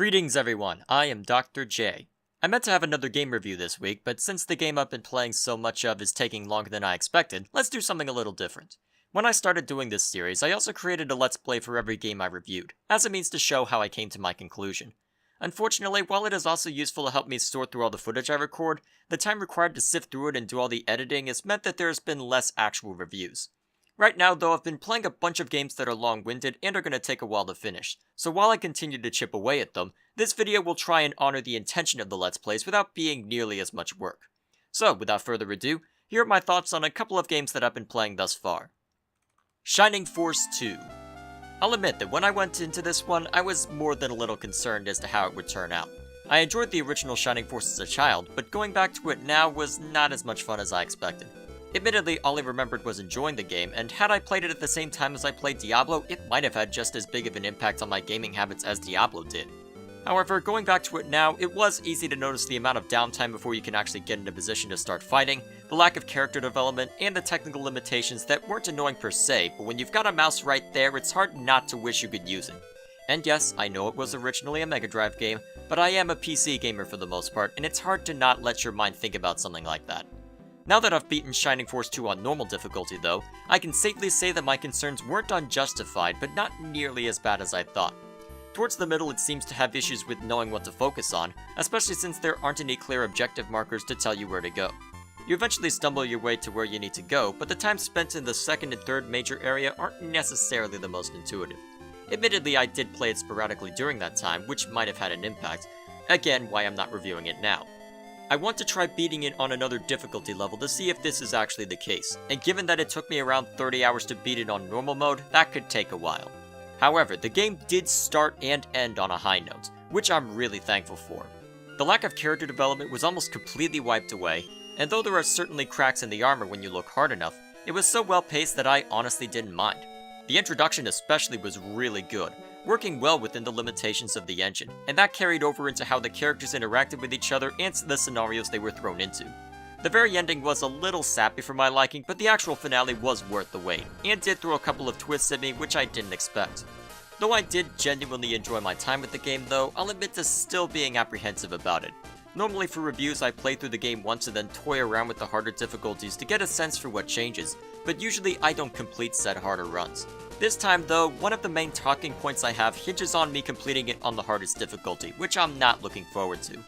Greetings everyone, I am Dr. J. I meant to have another game review this week, but since the game I've been playing so much of is taking longer than I expected, let's do something a little different. When I started doing this series, I also created a Let's Play for every game I reviewed, as a means to show how I came to my conclusion. Unfortunately, while it is also useful to help me sort through all the footage I record, the time required to sift through it and do all the editing has meant that there has been less actual reviews. Right now, though, I've been playing a bunch of games that are long-winded and are going to take a while to finish, so while I continue to chip away at them, this video will try and honor the intention of the Let's Plays without being nearly as much work. So, without further ado, here are my thoughts on a couple of games that I've been playing thus far. Shining Force 2. I'll admit that when I went into this one, I was more than a little concerned as to how it would turn out. I enjoyed the original Shining Force as a child, but going back to it now was not as much fun as I expected. Admittedly, all I remembered was enjoying the game, and had I played it at the same time as I played Diablo, it might have had just as big of an impact on my gaming habits as Diablo did. However, going back to it now, it was easy to notice the amount of downtime before you can actually get into position to start fighting, the lack of character development, and the technical limitations that weren't annoying per se, but when you've got a mouse right there, it's hard not to wish you could use it. And yes, I know it was originally a Mega Drive game, but I am a PC gamer for the most part, and it's hard to not let your mind think about something like that. Now that I've beaten Shining Force 2 on normal difficulty though, I can safely say that my concerns weren't unjustified, but not nearly as bad as I thought. Towards the middle, it seems to have issues with knowing what to focus on, especially since there aren't any clear objective markers to tell you where to go. You eventually stumble your way to where you need to go, but the time spent in the second and third major area aren't necessarily the most intuitive. Admittedly, I did play it sporadically during that time, which might have had an impact. Again, why I'm not reviewing it now. I want to try beating it on another difficulty level to see if this is actually the case, and given that it took me around 30 hours to beat it on normal mode, that could take a while. However, the game did start and end on a high note, which I'm really thankful for. The lack of character development was almost completely wiped away, and though there are certainly cracks in the armor when you look hard enough, it was so well paced that I honestly didn't mind. The introduction especially was really good, working well within the limitations of the engine, and that carried over into how the characters interacted with each other and the scenarios they were thrown into. The very ending was a little sappy for my liking, but the actual finale was worth the wait, and did throw a couple of twists at me which I didn't expect. Though I did genuinely enjoy my time with the game though, I'll admit to still being apprehensive about it. Normally for reviews I play through the game once and then toy around with the harder difficulties to get a sense for what changes, but usually I don't complete said harder runs. This time though, one of the main talking points I have hinges on me completing it on the hardest difficulty, which I'm not looking forward to.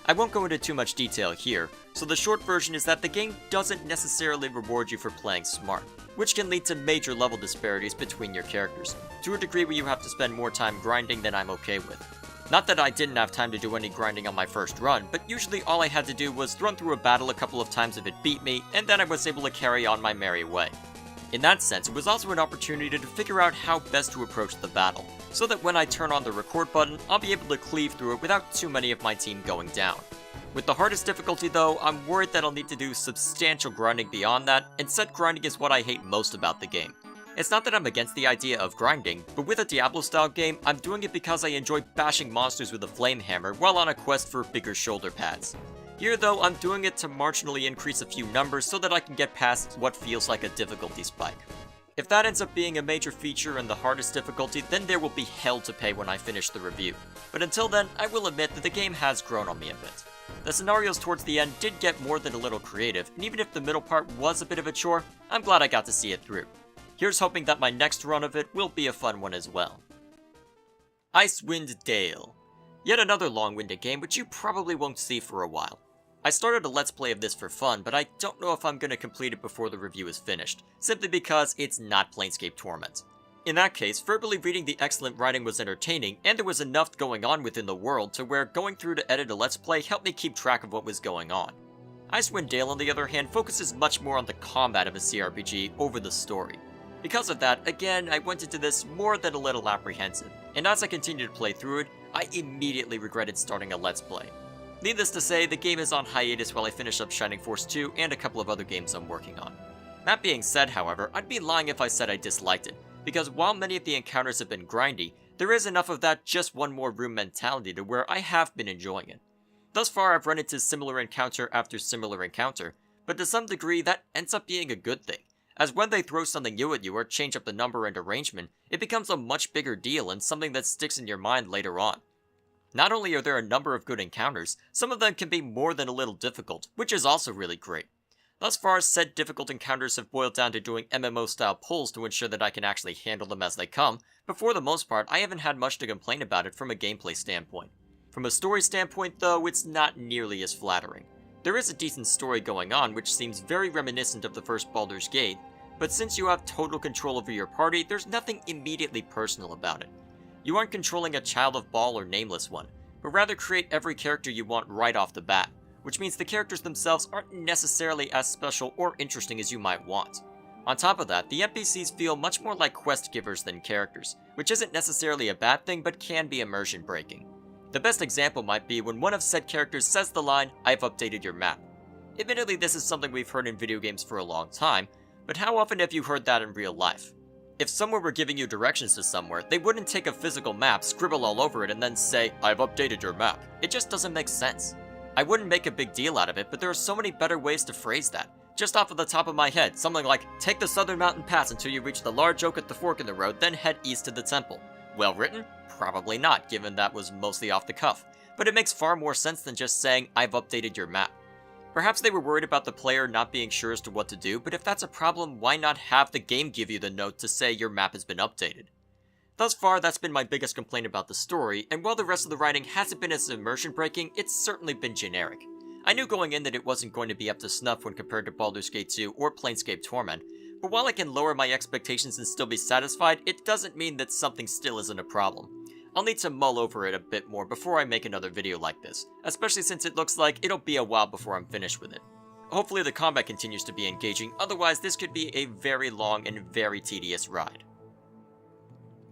I won't go into too much detail here, so the short version is that the game doesn't necessarily reward you for playing smart, which can lead to major level disparities between your characters, to a degree where you have to spend more time grinding than I'm okay with. Not that I didn't have time to do any grinding on my first run, but usually all I had to do was run through a battle a couple of times if it beat me, and then I was able to carry on my merry way. In that sense, it was also an opportunity to figure out how best to approach the battle, so that when I turn on the record button, I'll be able to cleave through it without too many of my team going down. With the hardest difficulty though, I'm worried that I'll need to do substantial grinding beyond that, and said grinding is what I hate most about the game. It's not that I'm against the idea of grinding, but with a Diablo-style game, I'm doing it because I enjoy bashing monsters with a flame hammer while on a quest for bigger shoulder pads. Here though, I'm doing it to marginally increase a few numbers so that I can get past what feels like a difficulty spike. If that ends up being a major feature in the hardest difficulty, then there will be hell to pay when I finish the review. But until then, I will admit that the game has grown on me a bit. The scenarios towards the end did get more than a little creative, and even if the middle part was a bit of a chore, I'm glad I got to see it through. Here's hoping that my next run of it will be a fun one as well. Icewind Dale. Yet another long-winded game which you probably won't see for a while. I started a Let's Play of this for fun, but I don't know if I'm going to complete it before the review is finished, simply because it's not Planescape Torment. In that case, verbally reading the excellent writing was entertaining, and there was enough going on within the world to where going through to edit a Let's Play helped me keep track of what was going on. Icewind Dale, on the other hand, focuses much more on the combat of a CRPG over the story. Because of that, again, I went into this more than a little apprehensive, and as I continued to play through it, I immediately regretted starting a Let's Play. Needless to say, the game is on hiatus while I finish up Shining Force 2 and a couple of other games I'm working on. That being said, however, I'd be lying if I said I disliked it, because while many of the encounters have been grindy, there is enough of that just one more room mentality to where I have been enjoying it. Thus far I've run into similar encounter after similar encounter, but to some degree that ends up being a good thing, as when they throw something new at you or change up the number and arrangement, it becomes a much bigger deal and something that sticks in your mind later on. Not only are there a number of good encounters, some of them can be more than a little difficult, which is also really great. Thus far, said difficult encounters have boiled down to doing MMO-style pulls to ensure that I can actually handle them as they come, but for the most part, I haven't had much to complain about it from a gameplay standpoint. From a story standpoint, though, it's not nearly as flattering. There is a decent story going on, which seems very reminiscent of the first Baldur's Gate, but since you have total control over your party, there's nothing immediately personal about it. You aren't controlling a Child of Ball or Nameless One, but rather create every character you want right off the bat, which means the characters themselves aren't necessarily as special or interesting as you might want. On top of that, the NPCs feel much more like quest givers than characters, which isn't necessarily a bad thing but can be immersion breaking. The best example might be when one of said characters says the line, "I've updated your map." Admittedly, this is something we've heard in video games for a long time, but how often have you heard that in real life? If someone were giving you directions to somewhere, they wouldn't take a physical map, scribble all over it, and then say, "I've updated your map." It just doesn't make sense. I wouldn't make a big deal out of it, but there are so many better ways to phrase that. Just off of the top of my head, something like, "Take the southern mountain pass until you reach the large oak at the fork in the road, then head east to the temple." Well written? Probably not, given that was mostly off the cuff, but it makes far more sense than just saying, "I've updated your map." Perhaps they were worried about the player not being sure as to what to do, but if that's a problem, why not have the game give you the note to say your map has been updated? Thus far, that's been my biggest complaint about the story, and while the rest of the writing hasn't been as immersion-breaking, it's certainly been generic. I knew going in that it wasn't going to be up to snuff when compared to Baldur's Gate 2 or Planescape Torment, but while I can lower my expectations and still be satisfied, it doesn't mean that something still isn't a problem. I'll need to mull over it a bit more before I make another video like this, especially since it looks like it'll be a while before I'm finished with it. Hopefully the combat continues to be engaging, otherwise this could be a very long and very tedious ride.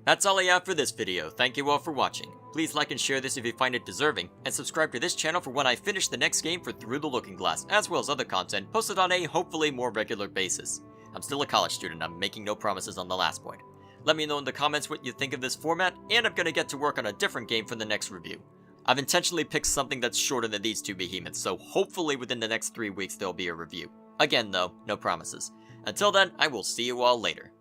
That's all I have for this video. Thank you all for watching. Please like and share this if you find it deserving, and subscribe to this channel for when I finish the next game for Through the Looking Glass, as well as other content posted on a hopefully more regular basis. I'm still a college student, I'm making no promises on the last point. Let me know in the comments what you think of this format, and I'm gonna get to work on a different game for the next review. I've intentionally picked something that's shorter than these two behemoths, so hopefully within the next 3 weeks there'll be a review. Again though, no promises. Until then, I will see you all later.